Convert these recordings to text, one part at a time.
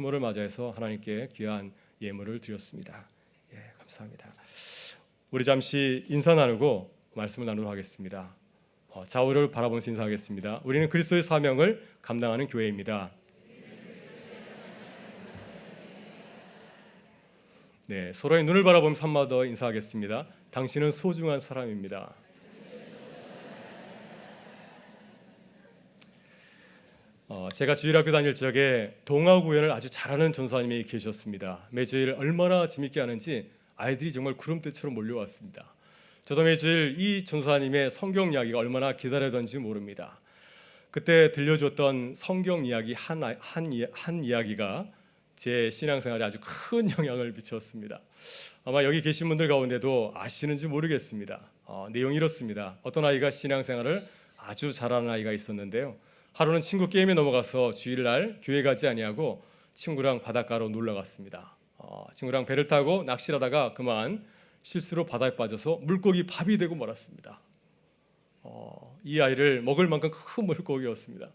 을 맞이해서 하나님께 귀한 예물을 드렸습니다. 감사합니다. 우리 잠시 인사 나누고 말씀을 나누도록 하겠습니다. 좌우를 바라보면서 인사하겠습니다. 우리는 그리스도의 사명을 감당하는 교회입니다. 서로의 눈을 바라보면서 한마디 더 인사하겠습니다. 당신은 소중한 사람입니다. 제가 주일학교 다닐 적에 동화 구연을 아주 잘하는 전사님이 계셨습니다. 매주일 얼마나 재밌게 하는지 아이들이 정말 구름대처럼 몰려왔습니다. 저도 매주일 이 전사님의 성경 이야기가 얼마나 기다리던지 모릅니다. 그때 들려줬던 성경 이야기 한 이야기가 제 신앙생활에 아주 큰 영향을 미쳤습니다. 아마 여기 계신 분들 가운데도 아시는지 모르겠습니다. 내용이 이렇습니다. 어떤 아이가 신앙생활을 아주 잘하는 아이가 있었는데요. 하루는 친구 게임에 넘어가서 주일날 교회 가지 아니하고 친구랑 바닷가로 놀러 갔습니다. 친구랑 배를 타고 낚시를 하다가 그만 실수로 바다에 빠져서 물고기 밥이 되고 말았습니다. 이 아이를 먹을 만큼 큰 물고기였습니다.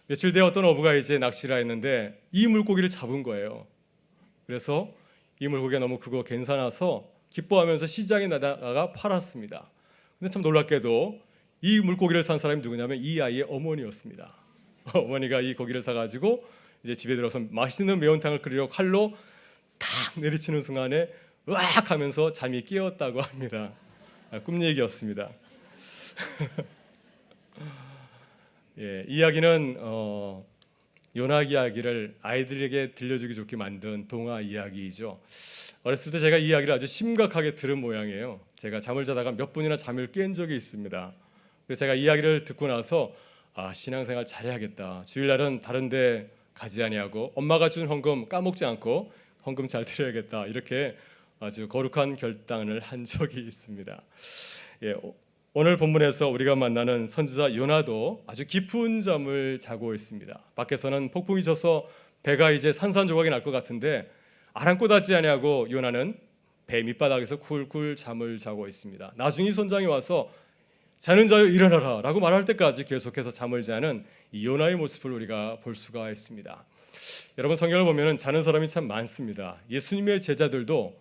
며칠 뒤에 어떤 어부가 이제 낚시를 했는데 이 물고기를 잡은 거예요. 그래서 이 물고기가 너무 크고 괜찮아서 기뻐하면서 시장에 나다가 팔았습니다. 근데 참 놀랍게도 이 물고기를 산 사람이 누구냐면 이 아이의 어머니였습니다. 어머니가 이 고기를 사가지고 이제 집에 들어서 맛있는 매운탕을 끓이려 칼로 탁 내리치는 순간에 으악 하면서 잠이 깨었다고 합니다. 꿈 얘기였습니다. 이 이야기는 요나 이야기를 아이들에게 들려주기 좋게 만든 동화 이야기이죠. 어렸을 때 제가 이 이야기를 아주 심각하게 들은 모양이에요. 제가 잠을 자다가 몇 번이나 잠을 깬 적이 있습니다. 그래서 제가 이야기를 듣고 나서 신앙생활 잘해야겠다. 주일날은 다른 데 가지 아니하고 엄마가 준 헌금 까먹지 않고 헌금 잘 드려야겠다. 이렇게 아주 거룩한 결단을 한 적이 있습니다. 오늘 본문에서 우리가 만나는 선지자 요나도 아주 깊은 잠을 자고 있습니다. 밖에서는 폭풍이 쳐서 배가 이제 산산조각이 날 것 같은데 아랑곳하지 아니하고 요나는 배 밑바닥에서 쿨쿨 잠을 자고 있습니다. 나중에 선장이 와서 자는 자여 일어나라 라고 말할 때까지 계속해서 잠을 자는 이 요나의 모습을 우리가 볼 수가 있습니다. 여러분, 성경을 보면 자는 사람이 참 많습니다. 예수님의 제자들도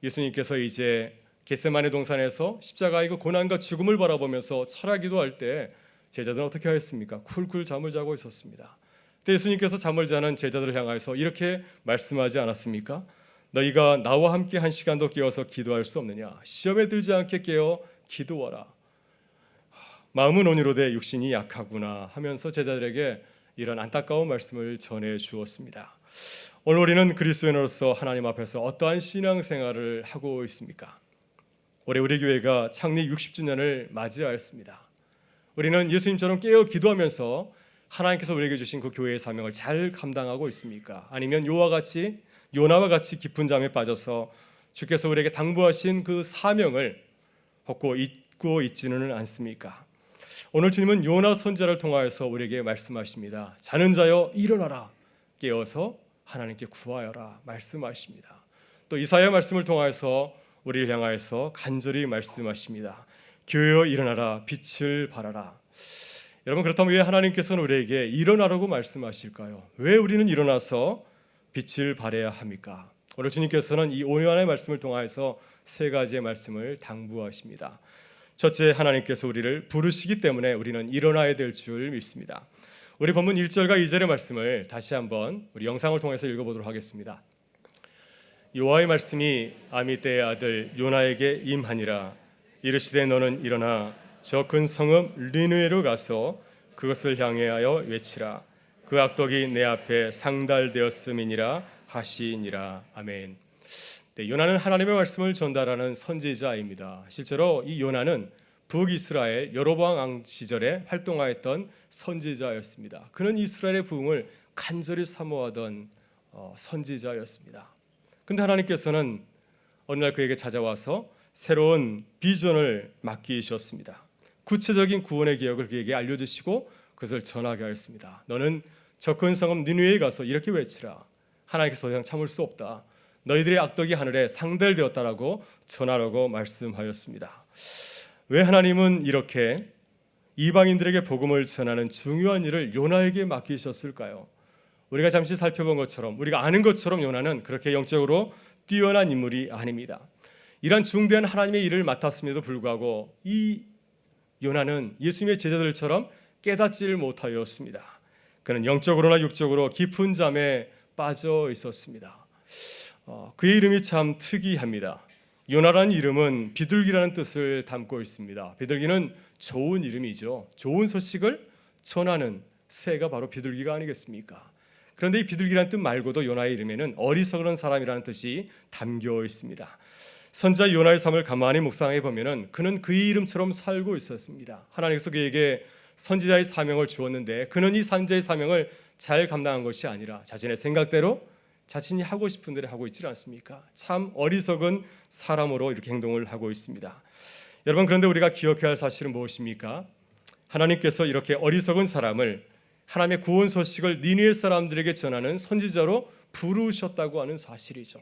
예수님께서 이제 겟세마네 동산에서 십자가이고 고난과 죽음을 바라보면서 철학기도할 때 제자들은 어떻게 하였습니까? 쿨쿨 잠을 자고 있었습니다. 그때 예수님께서 잠을 자는 제자들을 향하여서 이렇게 말씀하지 않았습니까? 너희가 나와 함께 한 시간도 깨어서 기도할 수 없느냐? 시험에 들지 않게 깨어 기도하라. 마음은 온유로되 육신이 약하구나 하면서 제자들에게 이런 안타까운 말씀을 전해 주었습니다. 오늘 우리는 그리스도인으로서 하나님 앞에서 어떠한 신앙생활을 하고 있습니까? 올해 우리 교회가 창립 60주년을 맞이하였습니다. 우리는 예수님처럼 깨어 기도하면서 하나님께서 우리에게 주신 그 교회의 사명을 잘 감당하고 있습니까? 아니면 요나와 같이 깊은 잠에 빠져서 주께서 우리에게 당부하신 그 사명을 헛고 잊고 있지는 않습니까? 오늘 주님은 요나 선지자를 통하여서 우리에게 말씀하십니다. 자는 자여 일어나라, 깨어서 하나님께 구하여라 말씀하십니다. 또 이사야 말씀을 통하여서 우리를 향하여서 간절히 말씀하십니다. 교회여 일어나라, 빛을 발하라. 여러분, 그렇다면 왜 하나님께서는 우리에게 일어나라고 말씀하실까요? 왜 우리는 일어나서 빛을 발해야 합니까? 오늘 주님께서는 이 요나의 말씀을 통하여서 세 가지의 말씀을 당부하십니다. 첫째, 하나님께서 우리를 부르시기 때문에 우리는 일어나야 될 줄 믿습니다. 우리 본문 1절과 2절의 말씀을 다시 한번 우리 영상을 통해서 읽어보도록 하겠습니다. 여호와의 말씀이 아미떼의 아들 요나에게 임하니라. 이르시되 너는 일어나 저 큰 성읍 니느웨로 가서 그것을 향하여 외치라. 그 악독이 내 앞에 상달되었음이니라 하시니라. 아멘. 요나는 하나님의 말씀을 전달하는 선지자입니다. 실제로 이 요나는 북이스라엘 여로보암 왕 시절에 활동하였던 선지자였습니다. 그는 이스라엘의 부흥을 간절히 사모하던 선지자였습니다. 그런데 하나님께서는 어느 날 그에게 찾아와서 새로운 비전을 맡기셨습니다. 구체적인 구원의 기억을 그에게 알려주시고 그것을 전하게 하였습니다. 너는 저 큰 성읍 니느웨에 가서 이렇게 외치라. 하나님께서 더 이상 참을 수 없다. 너희들의 악덕이 하늘에 상달되었다라고 전하라고 말씀하였습니다. 왜 하나님은 이렇게 이방인들에게 복음을 전하는 중요한 일을 요나에게 맡기셨을까요? 우리가 잠시 살펴본 것처럼, 우리가 아는 것처럼 요나는 그렇게 영적으로 뛰어난 인물이 아닙니다. 이런 중대한 하나님의 일을 맡았음에도 불구하고 이 요나는 예수님의 제자들처럼 깨닫지를 못하였습니다. 그는 영적으로나 육적으로 깊은 잠에 빠져 있었습니다. 그의 이름이 참 특이합니다. 요나라는 이름은 비둘기라는 뜻을 담고 있습니다. 비둘기는 좋은 이름이죠. 좋은 소식을 전하는 새가 바로 비둘기가 아니겠습니까? 그런데 이 비둘기라는 뜻 말고도 요나의 이름에는 어리석은 사람이라는 뜻이 담겨 있습니다. 선지자 요나의 삶을 가만히 묵상해 보면은 그는 그의 이름처럼 살고 있었습니다. 하나님께서 그에게 선지자의 사명을 주었는데 그는 이 선지자의 사명을 잘 감당한 것이 아니라 자신의 생각대로 자신이 하고 싶은 대로 하고 있지 않습니까? 참 어리석은 사람으로 이렇게 행동을 하고 있습니다. 여러분, 그런데 우리가 기억해야 할 사실은 무엇입니까? 하나님께서 이렇게 어리석은 사람을 하나님의 구원 소식을 니느웨 사람들에게 전하는 선지자로 부르셨다고 하는 사실이죠.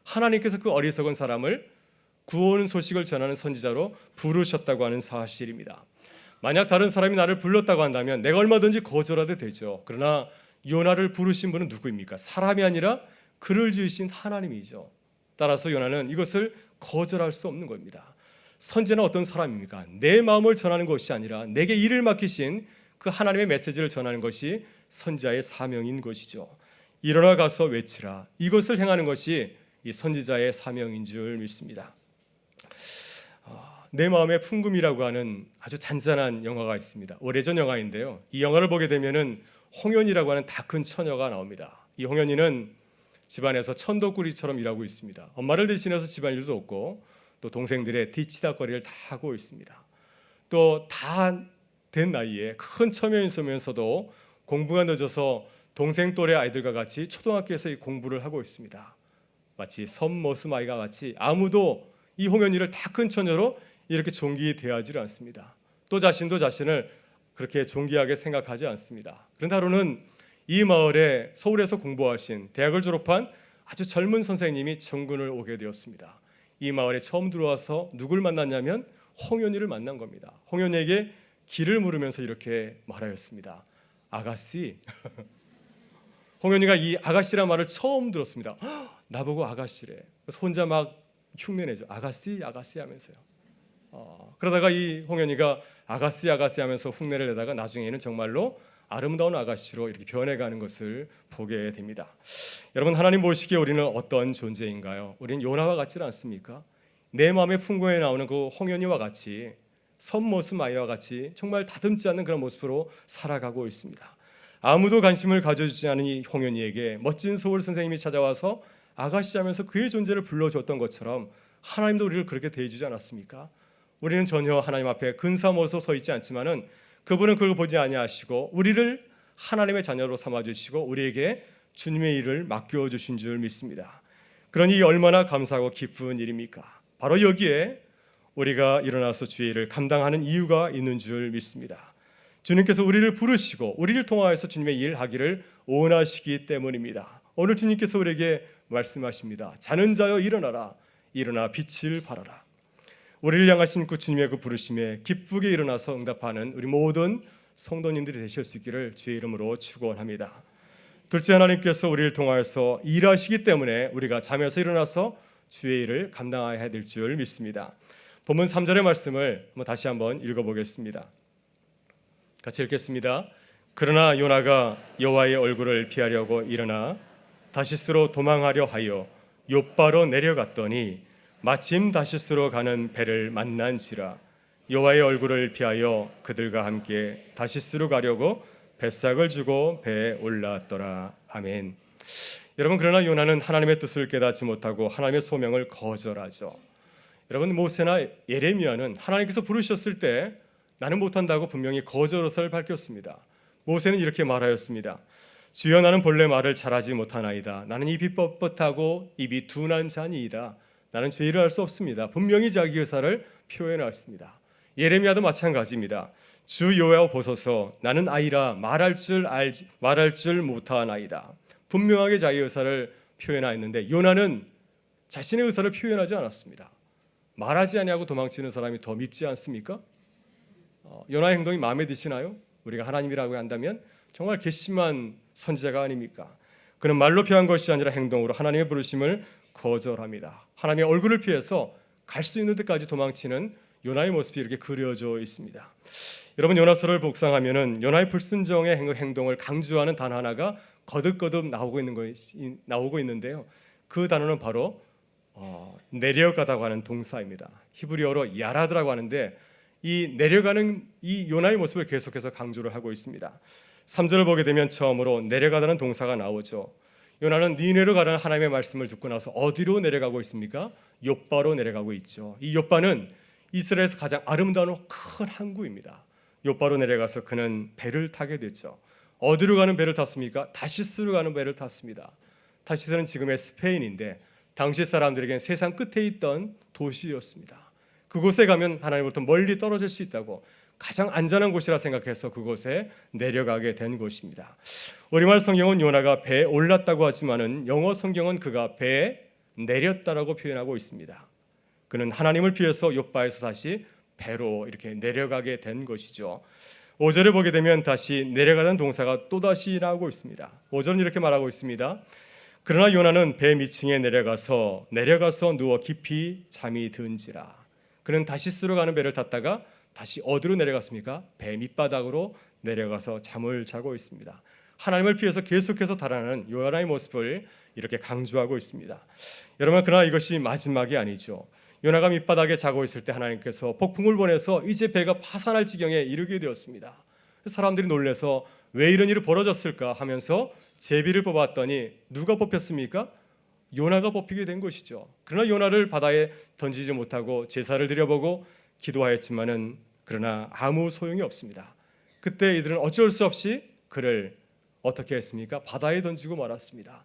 하나님께서 그 어리석은 사람을 구원 소식을 전하는 선지자로 부르셨다고 하는 사실입니다. 만약 다른 사람이 나를 불렀다고 한다면 내가 얼마든지 거절해도 되죠. 그러나 요나를 부르신 분은 누구입니까? 사람이 아니라 그를 지으신 하나님이죠. 따라서 요나는 이것을 거절할 수 없는 겁니다. 선지자는 어떤 사람입니까? 내 마음을 전하는 것이 아니라 내게 일을 맡기신 그 하나님의 메시지를 전하는 것이 선지자의 사명인 것이죠. 일어나 가서 외치라. 이것을 행하는 것이 이 선지자의 사명인 줄 믿습니다. 내 마음의 풍금이라고 하는 아주 잔잔한 영화가 있습니다. 오래전 영화인데요. 이 영화를 보게 되면은 홍현이라고 하는 다 큰 처녀가 나옵니다. 이 홍현이는 집안에서 천도꾸리처럼 일하고 있습니다. 엄마를 대신해서 집안일도 돕고 또 동생들의 뒤치다거리를 다 하고 있습니다. 또 다 된 나이에 큰 처녀이면서도 공부가 늦어서 동생 또래 아이들과 같이 초등학교에서 이 공부를 하고 있습니다. 마치 섬머슴 아이가 같이 아무도 이 홍현이를 다 큰 처녀로 이렇게 존귀히 대하지 않습니다. 또 자신도 자신을 그렇게 존귀하게 생각하지 않습니다. 그런데 하루는 이 마을에 서울에서 공부하신 대학을 졸업한 아주 젊은 선생님이 정근을 오게 되었습니다. 이 마을에 처음 들어와서 누굴 만났냐면 홍현이를 만난 겁니다. 홍현이에게 길을 물으면서 이렇게 말하였습니다. 아가씨. 홍현이가 이 아가씨란 말을 처음 들었습니다. 나보고 아가씨래. 그래서 혼자 막 흉내내죠. 아가씨 아가씨 하면서요. 그러다가 이 홍현이가 아가씨 아가씨 하면서 흉내를 내다가 나중에는 정말로 아름다운 아가씨로 이렇게 변해가는 것을 보게 됩니다. 여러분, 하나님 보시기에 우리는 어떤 존재인가요? 우리는 요나와 같지 않습니까? 내 마음의 풍고에 나오는 그 홍현이와 같이 선모습 아이와 같이 정말 다듬지 않는 그런 모습으로 살아가고 있습니다. 아무도 관심을 가져주지 않은 이 홍현이에게 멋진 서울 선생님이 찾아와서 아가씨 하면서 그의 존재를 불러줬던 것처럼 하나님도 우리를 그렇게 대해주지 않았습니까? 우리는 전혀 하나님 앞에 근사모서 서 있지 않지만은 그분은 그걸 보지 아니하시고 우리를 하나님의 자녀로 삼아주시고 우리에게 주님의 일을 맡겨주신 줄 믿습니다. 그러니 얼마나 감사하고 기쁜 일입니까? 바로 여기에 우리가 일어나서 주의 일을 감당하는 이유가 있는 줄 믿습니다. 주님께서 우리를 부르시고 우리를 통하여서 주님의 일 하기를 원하시기 때문입니다. 오늘 주님께서 우리에게 말씀하십니다. 자는 자여 일어나라. 일어나 빛을 발하라. 우리를 향하신 그 주님의 그 부르심에 기쁘게 일어나서 응답하는 우리 모든 성도님들이 되실 수 있기를 주의 이름으로 축원합니다. 둘째, 하나님께서 우리를 통하여서 일하시기 때문에 우리가 잠에서 일어나서 주의 일을 감당해야 될 줄 믿습니다. 본문 3절의 말씀을 다시 한번 읽어보겠습니다. 같이 읽겠습니다. 그러나 요나가 여호와의 얼굴을 피하려고 일어나 다시스로 도망하려 하여 욥바로 내려갔더니 마침 다시스로 가는 배를 만난지라. 여호와의 얼굴을 피하여 그들과 함께 다시스로 가려고 뱃삭을 주고 배에 올랐더라. 아멘. 여러분, 그러나 요나는 하나님의 뜻을 깨닫지 못하고 하나님의 소명을 거절하죠. 여러분, 모세나 예레미야는 하나님께서 부르셨을 때 나는 못한다고 분명히 거절을 밝혔습니다. 모세는 이렇게 말하였습니다. 주여, 나는 본래 말을 잘하지 못하나이다. 나는 입이 뻣뻣하고 입이 둔한 자니이다. 나는 죄를 할 수 없습니다. 분명히 자기 의사를 표현했습니다. 예레미야도 마찬가지입니다. 주 여호와 보소서, 나는 아이라 말할 줄 못하나이다. 분명하게 자기 의사를 표현하였는데 요나는 자신의 의사를 표현하지 않았습니다. 말하지 아니하고 도망치는 사람이 더 밉지 않습니까? 요나의 행동이 마음에 드시나요? 우리가 하나님이라고 한다면 정말 괘씸한 선지자가 아닙니까? 그는 말로 피한 것이 아니라 행동으로 하나님의 부르심을 거절합니다. 하나님의 얼굴을 피해서 갈 수 있는 데까지 도망치는 요나의 모습이 이렇게 그려져 있습니다. 여러분, 요나서를 복상하면은 요나의 불순종의 행동을 강조하는 단어 하나가 거듭거듭 나오고 있는데요. 그 단어는 바로 내려가다고 하는 동사입니다. 히브리어로 야라드라고 하는데, 이 내려가는 이 요나의 모습을 계속해서 강조를 하고 있습니다. 3절을 보게 되면 처음으로 내려가다는 동사가 나오죠. 요나는 니네로 가라는 하나님의 말씀을 듣고 나서 어디로 내려가고 있습니까? 욥바로 내려가고 있죠. 이 욥바는 이스라엘에서 가장 아름다운 큰 항구입니다. 욥바로 내려가서 그는 배를 타게 됐죠. 어디로 가는 배를 탔습니까? 다시스로 가는 배를 탔습니다. 다시스는 지금의 스페인인데 당시 사람들에게는 세상 끝에 있던 도시였습니다. 그곳에 가면 하나님으로부터 멀리 떨어질 수 있다고, 가장 안전한 곳이라 생각해서 그곳에 내려가게 된 것입니다. 우리말 성경은 요나가 배에 올랐다고 하지만은 영어 성경은 그가 배에 내렸다라고 표현하고 있습니다. 그는 하나님을 피해서 욥바에서 다시 배로 이렇게 내려가게 된 것이죠. 5절에 보게 되면 다시 내려가는 동사가 또다시 나오고 있습니다. 5절은 이렇게 말하고 있습니다. 그러나 요나는 배 밑층에 내려가서 누워 깊이 잠이 든지라. 그는 다시스로 가는 배를 탔다가 다시 어디로 내려갔습니까? 배 밑바닥으로 내려가서 잠을 자고 있습니다. 하나님을 피해서 계속해서 달아나는 요나의 모습을 이렇게 강조하고 있습니다. 여러분, 그러나 이것이 마지막이 아니죠. 요나가 밑바닥에 자고 있을 때 하나님께서 폭풍을 보내서 이제 배가 파산할 지경에 이르게 되었습니다. 사람들이 놀라서 왜 이런 일이 벌어졌을까 하면서 제비를 뽑았더니 누가 뽑혔습니까? 요나가 뽑히게 된 것이죠. 그러나 요나를 바다에 던지지 못하고 제사를 드려보고 기도하였지만은 그러나 아무 소용이 없습니다. 그때 이들은 어쩔 수 없이 그를 어떻게 했습니까? 바다에 던지고 말았습니다.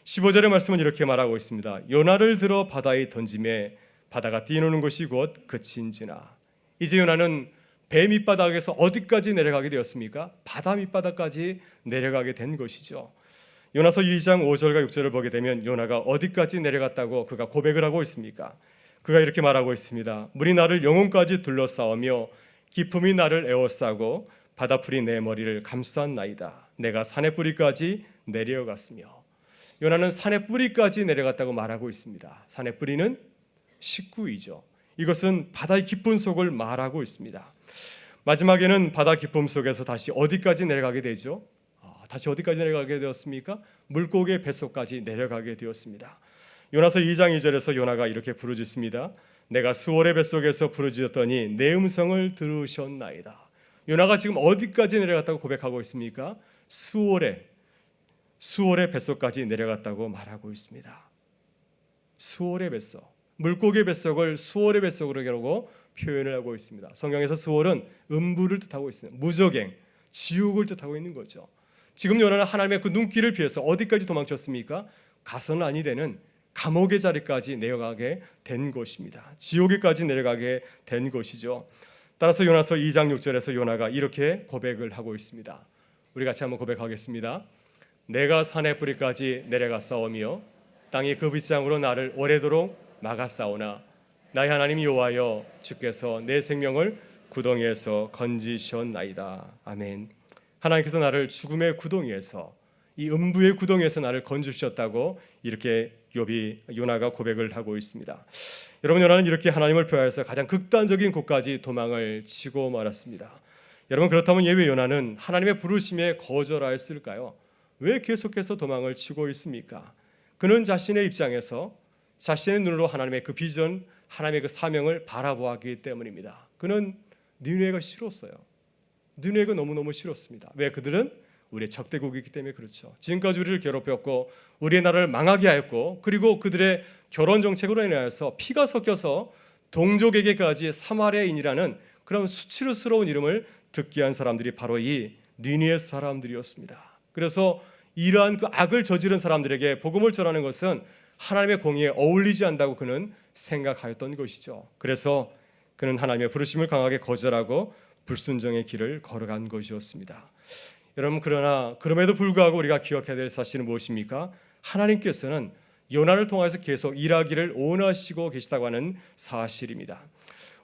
15절의 말씀은 이렇게 말하고 있습니다. 요나를 들어 바다에 던짐에 바다가 뛰노는 것이 곧 그친지나. 이제 요나는 배 밑바닥에서 어디까지 내려가게 되었습니까? 바다 밑바닥까지 내려가게 된 것이죠. 요나서 2장 5절과 6절을 보게 되면 요나가 어디까지 내려갔다고 그가 고백을 하고 있습니까? 그가 이렇게 말하고 있습니다. 물이 나를 영혼까지 둘러싸우며 기품이 나를 에워싸고 바다풀이 내 머리를 감쌌나이다. 내가 산의 뿌리까지 내려갔으며. 요나는 산의 뿌리까지 내려갔다고 말하고 있습니다. 산의 뿌리는 식구이죠. 이것은 바다의 깊은 속을 말하고 있습니다. 마지막에는 바다 깊음 속에서 다시 어디까지 내려가게 되죠? 다시 어디까지 내려가게 되었습니까? 물고기의 뱃속까지 내려가게 되었습니다. 요나서 2장 2절에서 요나가 이렇게 부르짖습니다. 내가 수월의 뱃속에서 부르짖었더니 내 음성을 들으셨나이다. 요나가 지금 어디까지 내려갔다고 고백하고 있습니까? 수월의 뱃속까지 내려갔다고 말하고 있습니다. 수월의 뱃속, 물고기의 뱃속을 수월의 뱃속으로 표현을 하고 있습니다. 성경에서 수월은 음부를 뜻하고 있습니다. 무저갱, 지옥을 뜻하고 있는 거죠. 지금 요나는 하나님의 그 눈길을 피해서 어디까지 도망쳤습니까? 가서는 아니 되는 감옥의 자리까지 내려가게 된 것입니다. 지옥에까지 내려가게 된 것이죠. 따라서 요나서 2장 6절에서 요나가 이렇게 고백을 하고 있습니다. 우리 같이 한번 고백하겠습니다. 내가 산의 뿌리까지 내려갔사오며 땅이 그 빗장으로 나를 오래도록 막았사오나 나의 하나님 여호와여 주께서 내 생명을 구덩이에서 건지셨나이다. 아멘. 하나님께서 나를 죽음의 구덩이에서, 이 음부의 구덩이에서 나를 건지셨다고 이렇게 요나가 고백을 하고 있습니다. 여러분, 요나는 이렇게 하나님을 표하여서 가장 극단적인 곳까지 도망을 치고 말았습니다. 여러분, 그렇다면 왜 요나는 하나님의 부르심에 거절하였을까요? 왜 계속해서 도망을 치고 있습니까? 그는 자신의 입장에서 자신의 눈으로 하나님의 그 비전, 하나님의 그 사명을 바라보았기 때문입니다. 그는 니느웨가 싫었어요. 니느웨가 너무너무 싫었습니다. 왜? 그들은 우리의 적대국이기 때문에 그렇죠. 지금까지 우리를 괴롭혔고 우리의 나라를 망하게 하였고, 그리고 그들의 결혼 정책으로 인하여서 피가 섞여서 동족에게까지 사마리아인이라는 그런 수치스러운 이름을 듣게 한 사람들이 바로 이 니느웨 사람들이었습니다. 그래서 이러한 그 악을 저지른 사람들에게 복음을 전하는 것은 하나님의 공의에 어울리지 않는다고 그는 생각하였던 것이죠. 그래서 그는 하나님의 부르심을 강하게 거절하고 불순종의 길을 걸어간 것이었습니다. 여러분, 그러나 그럼에도 불구하고 우리가 기억해야 될 사실은 무엇입니까? 하나님께서는 요나를 통해서 계속 일하기를 원하시고 계시다고 하는 사실입니다.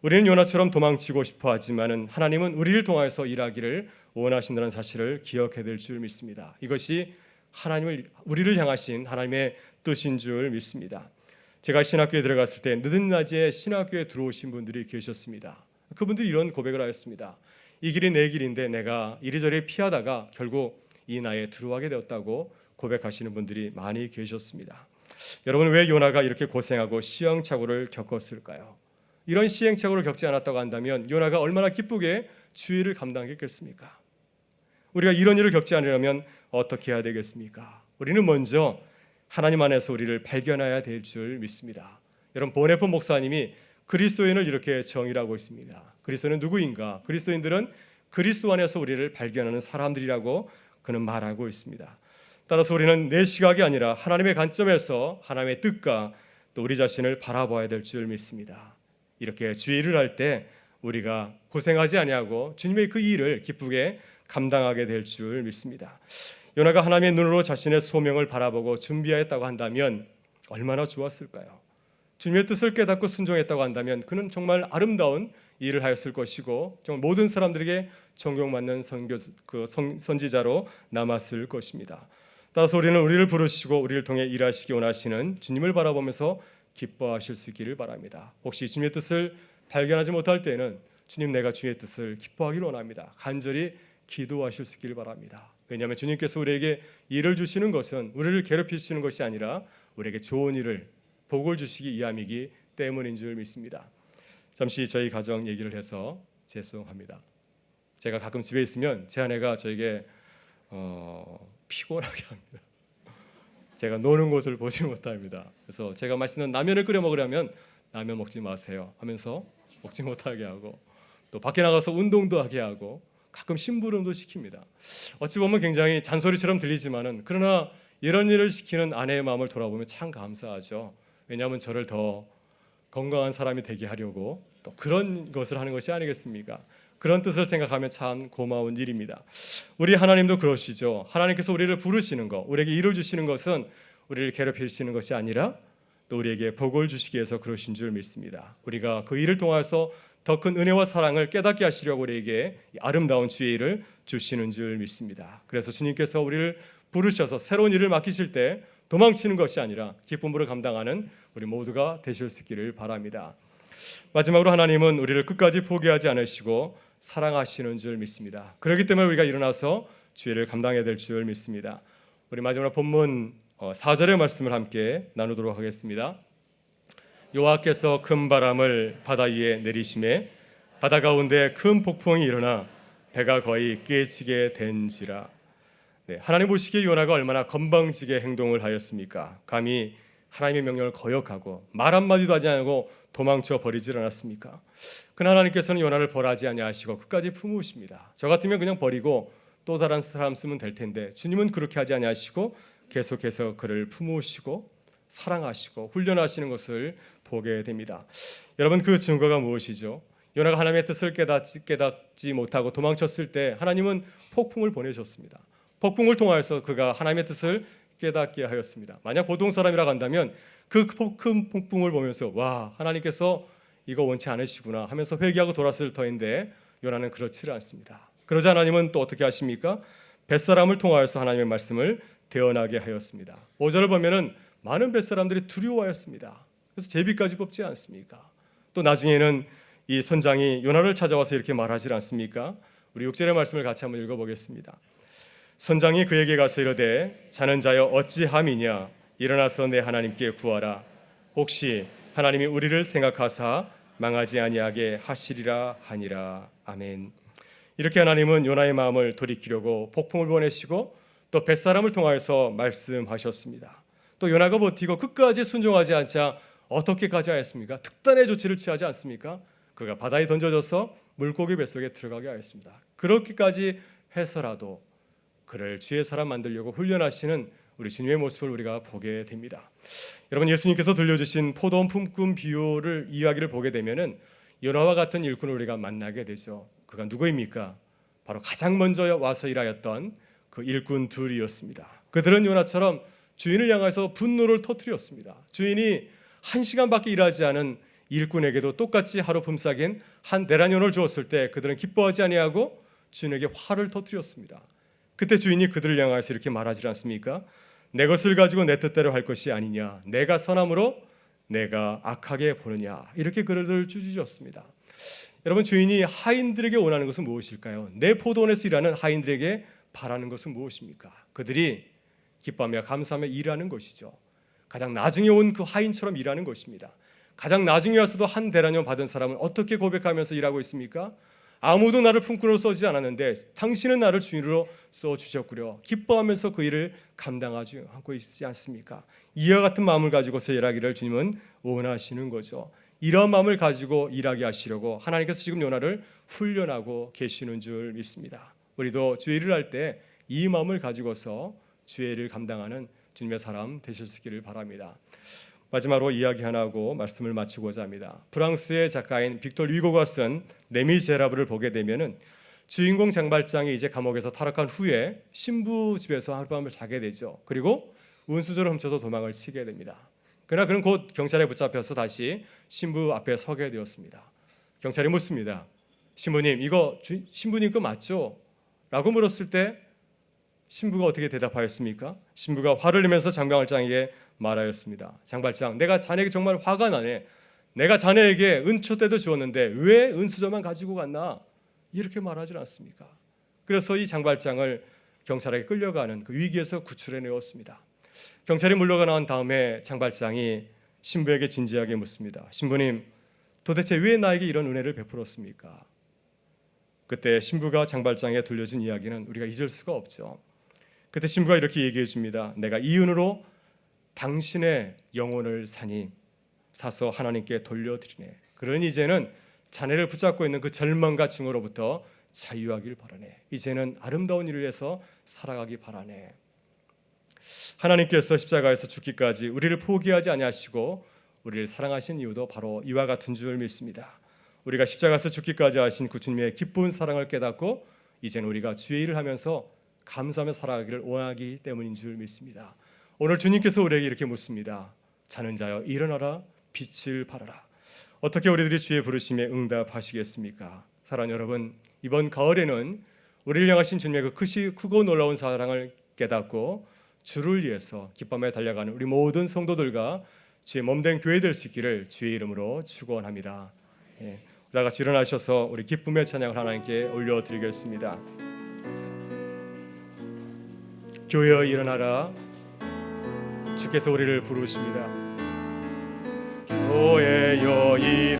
우리는 요나처럼 도망치고 싶어 하지만은 하나님은 우리를 통해서 일하기를 원하신다는 사실을 기억해야 될 줄 믿습니다. 이것이 우리를 향하신 하나님의 뜻인 줄 믿습니다. 제가 신학교에 들어갔을 때 늦은 낮에 신학교에 들어오신 분들이 계셨습니다. 그분들이 이런 고백을 하였습니다. 이 길이 내 길인데 내가 이리저리 피하다가 결국 이 나에 들어가게 되었다고 고백하시는 분들이 많이 계셨습니다. 여러분, 왜 요나가 이렇게 고생하고 시행착오를 겪었을까요? 이런 시행착오를 겪지 않았다고 한다면 요나가 얼마나 기쁘게 주의를 감당했겠습니까? 우리가 이런 일을 겪지 않으려면 어떻게 해야 되겠습니까? 우리는 먼저 하나님 안에서 우리를 발견해야 될 줄 믿습니다. 여러분, 보네포 목사님이 그리스도인을 이렇게 정의하고 있습니다. 그리스도인은 누구인가? 그리스도인들은 그리스도 안에서 우리를 발견하는 사람들이라고 그는 말하고 있습니다. 따라서 우리는 내 시각이 아니라 하나님의 관점에서 하나님의 뜻과 또 우리 자신을 바라봐야 될 줄 믿습니다. 이렇게 주의를 할 때 우리가 고생하지 아니하고 주님의 그 일을 기쁘게 감당하게 될 줄 믿습니다. 요나가 하나님의 눈으로 자신의 소명을 바라보고 준비하였다고 한다면 얼마나 좋았을까요? 주님의 뜻을 깨닫고 순종했다고 한다면 그는 정말 아름다운 일을 하였을 것이고 정말 모든 사람들에게 존경받는 선지자로 남았을 것입니다. 따라서 우리는 우리를 부르시고 우리를 통해 일하시기 원하시는 주님을 바라보면서 기뻐하실 수 있기를 바랍니다. 혹시 주님의 뜻을 발견하지 못할 때는 주님, 내가 주의 뜻을 기뻐하기를 원합니다. 간절히 기도하실 수 있기를 바랍니다. 왜냐하면 주님께서 우리에게 일을 주시는 것은 우리를 괴롭히시는 것이 아니라 우리에게 좋은 일을, 복을 주시기 위함이기 때문인 줄 믿습니다. 잠시 저희 가정 얘기를 해서 죄송합니다. 제가 가끔 집에 있으면 제 아내가 저에게 피곤하게 합니다. 제가 노는 곳을 보지 못합니다. 그래서 제가 맛있는 라면을 끓여 먹으려면 라면 먹지 마세요 하면서 먹지 못하게 하고, 또 밖에 나가서 운동도 하게 하고 가끔 심부름도 시킵니다. 어찌 보면 굉장히 잔소리처럼 들리지만은 그러나 이런 일을 시키는 아내의 마음을 돌아보면 참 감사하죠. 왜냐하면 저를 더 건강한 사람이 되게 하려고 또 그런 것을 하는 것이 아니겠습니까? 그런 뜻을 생각하면 참 고마운 일입니다. 우리 하나님도 그러시죠. 하나님께서 우리를 부르시는 것, 우리에게 일을 주시는 것은 우리를 괴롭히시는 것이 아니라 또 우리에게 복을 주시기 위해서 그러신 줄 믿습니다. 우리가 그 일을 통해서 더 큰 은혜와 사랑을 깨닫게 하시려고 우리에게 아름다운 주의 일을 주시는 줄 믿습니다. 그래서 주님께서 우리를 부르셔서 새로운 일을 맡기실 때 도망치는 것이 아니라 기쁨으로 감당하는 우리 모두가 되실 수 있기를 바랍니다. 마지막으로 하나님은 우리를 끝까지 포기하지 않으시고 사랑하시는 줄 믿습니다. 그렇기 때문에 우리가 일어나서 주의를 감당해야 될 줄 믿습니다. 우리 마지막으로 본문 4절의 말씀을 함께 나누도록 하겠습니다. 여호와께서 큰 바람을 바다 위에 내리심에 바다 가운데 큰 폭풍이 일어나 배가 거의 깨지게 된지라. 하나님 보시기에 요나가 얼마나 건방지게 행동을 하였습니까? 감히 하나님의 명령을 거역하고 말 한마디도 하지 않고 도망쳐 버리질 않았습니까? 그러나 하나님께서는 요나를 벌하지 아니하시고 끝까지 품으십니다. 저 같으면 그냥 버리고 또 다른 사람 쓰면 될 텐데 주님은 그렇게 하지 아니하시고 계속해서 그를 품으시고 사랑하시고 훈련하시는 것을 보게 됩니다. 여러분, 그 증거가 무엇이죠? 요나가 하나님의 뜻을 깨닫지 못하고 도망쳤을 때 하나님은 폭풍을 보내셨습니다. 폭풍을 통하여서 그가 하나님의 뜻을 깨닫게 하였습니다. 만약 보통 사람이라고 한다면 그 큰 폭풍을 보면서 와, 하나님께서 이거 원치 않으시구나 하면서 회개하고 돌았을 터인데 요나는 그렇지 않습니다. 그러자 하나님은 또 어떻게 하십니까? 뱃사람을 통하여서 하나님의 말씀을 대언하게 하였습니다. 5절을 보면은 많은 뱃사람들이 두려워하였습니다. 그래서 제비까지 뽑지 않습니까? 또 나중에는 이 선장이 요나를 찾아와서 이렇게 말하지 않습니까? 우리 6절의 말씀을 같이 한번 읽어보겠습니다. 선장이 그에게 가서 이르되 자는 자여 어찌함이냐, 일어나서 내 하나님께 구하라. 혹시 하나님이 우리를 생각하사 망하지 아니하게 하시리라 하니라. 아멘. 이렇게 하나님은 요나의 마음을 돌이키려고 폭풍을 보내시고 또 뱃사람을 통하여서 말씀하셨습니다. 또 요나가 버티고 끝까지 순종하지 않자 어떻게까지 하였습니까? 특단의 조치를 취하지 않습니까? 그가 바다에 던져져서 물고기 뱃속에 들어가게 하였습니다. 그렇게까지 해서라도 그를 주의 사람 만들려고 훈련하시는 우리 주님의 모습을 우리가 보게 됩니다. 여러분, 예수님께서 들려주신 포도원 품꾼 비유를 이야기를 보게 되면은 요나와 같은 일꾼을 우리가 만나게 되죠. 그가 누구입니까? 바로 가장 먼저 와서 일하였던 그 일꾼 둘이었습니다. 그들은 요나처럼 주인을 향해서 분노를 터뜨렸습니다. 주인이 1시간밖에 일하지 않은 일꾼에게도 똑같이 하루 품삯인 한 데나니온을 주었을 때 그들은 기뻐하지 아니하고 주인에게 화를 터뜨렸습니다. 그때 주인이 그들을 향하여서 이렇게 말하지 않습니까? 내 것을 가지고 내 뜻대로 할 것이 아니냐, 내가 선함으로 내가 악하게 보느냐, 이렇게 그들을 쭈짖었습니다. 여러분, 주인이 하인들에게 원하는 것은 무엇일까요? 내 포도원에서 일하는 하인들에게 바라는 것은 무엇입니까? 그들이 기뻐하며 감사하며 일하는 것이죠. 가장 나중에 온 그 하인처럼 일하는 것입니다. 가장 나중에 와서도 한 데나니온 받은 사람은 어떻게 고백하면서 일하고 있습니까? 아무도 나를 품꾼으로 써주지 않았는데 당신은 나를 주인으로 써주셨구려. 기뻐하면서 그 일을 감당하고 있지 않습니까? 이와 같은 마음을 가지고서 일하기를 주님은 원하시는 거죠. 이런 마음을 가지고 일하게 하시려고 하나님께서 지금 요나를 훈련하고 계시는 줄 믿습니다. 우리도 주의 일을 할 때 이 마음을 가지고서 주의 일을 감당하는 주님의 사람 되실 수 있기를 바랍니다. 마지막으로 이야기 하나 하고 말씀을 마치고자 합니다. 프랑스의 작가인 빅tor 류고가 쓴 레미제라블을 보게 되면은 주인공 장발장이 이제 감옥에서 탈옥한 후에 신부 집에서 하룻밤을 자게 되죠. 그리고 운수저를 훔쳐서 도망을 치게 됩니다. 그러나 그는 곧 경찰에 붙잡혀서 다시 신부 앞에 서게 되었습니다. 경찰이 묻습니다. 신부님, 이거 신부님 거 맞죠? 라고 물었을 때 신부가 어떻게 대답하였습니까? 신부가 화를 내면서 장발장에게 말하였습니다. 장발장, 내가 자네에게 정말 화가 나네. 내가 자네에게 은초 때도 주었는데 왜 은수저만 가지고 갔나? 이렇게 말하지 않습니까? 그래서 이 장발장을 경찰에게 끌려가는 그 위기에서 구출해 내었습니다. 경찰이 물러가 나온 다음에 장발장이 신부에게 진지하게 묻습니다. 신부님, 도대체 왜 나에게 이런 은혜를 베풀었습니까? 그때 신부가 장발장에게 들려준 이야기는 우리가 잊을 수가 없죠. 그때 신부가 이렇게 얘기해 줍니다. 내가 이 은으로 당신의 영혼을 사서 하나님께 돌려드리네. 그러니 이제는 자네를 붙잡고 있는 그 절망과 증오로부터 자유하길 바라네. 이제는 아름다운 일을 해서 살아가기 바라네. 하나님께서 십자가에서 죽기까지 우리를 포기하지 아니하시고 우리를 사랑하신 이유도 바로 이와 같은 줄 믿습니다. 우리가 십자가에서 죽기까지 하신 그 주님의 기쁜 사랑을 깨닫고 이제는 우리가 주의 일을 하면서 감사하며 살아가기를 원하기 때문인 줄 믿습니다. 오늘 주님께서 우리에게 이렇게 묻습니다. 자는 자여 일어나라, 빛을 발하라. 어떻게 우리들이 주의 부르심에 응답하시겠습니까? 사랑하는 여러분, 이번 가을에는 우리를 향하신 주님의 그 크고 놀라운 사랑을 깨닫고 주를 위해서 기쁨에 달려가는 우리 모든 성도들과 주의 몸된 교회 될 수 있기를 주의 이름으로 축원합니다. 다 같이 일어나셔서 우리 기쁨의 찬양을 하나님께 올려드리겠습니다. 교회여 일어나라, 주께서 우리를 부르십니다. 교회여